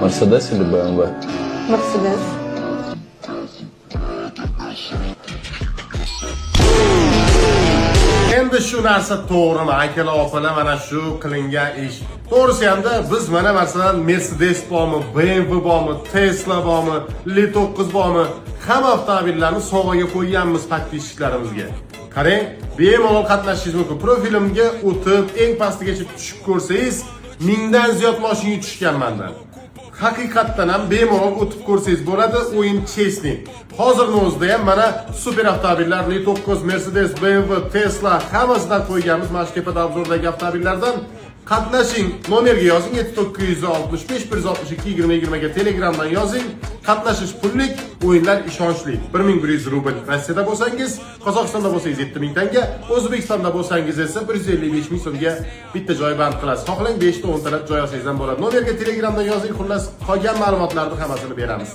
Mercedes или BMW? Mercedes. Endi shu narsa to'g'rimi? Akalar, opalar, mana shu qilingan ish. To'g'risi hamda biz mana masalan Mercedes bormi, BMW bormi, Tesla bormi, L9 bormi, hamma avtomobillarni sovg'aga qo'yganmiz podpischiklarimizga. Qarang, bemalol qatnashishingiz mumkin. Profilimga o'tib, eng pastigacha tushib ko'rsangiz, 1000 dan ziyod mashina tushgan mendan. Haqiqatdan ham bemalol o'tib ko'rsangiz bo'ladi, o'yin chesning. Hozirning o'zida ham mana super avtomobillar L9, Mercedes, BMW, Tesla hammasidan qo'yganmiz. Mana shu tepada obzordagi avtomobillardan qatnashing. Nomerga yozing 7965 162 2020 ga Telegramdan yozing. Qatnashish pullik, o'yinlar ishonchli. 1100 rubl. Rossiyada bo'lsangiz, Qozog'istonda bo'lsangiz 7000 tanga, O'zbekistonda bo'lsangiz esa 155 ming so'mga bitta joy band qilasiz. Xohlang 5 ta 10 ta joy olsangiz ham bo'ladi. Nomerga Telegramdan yozing, xullas qolgan ma'lumotlarni hammasini beramiz.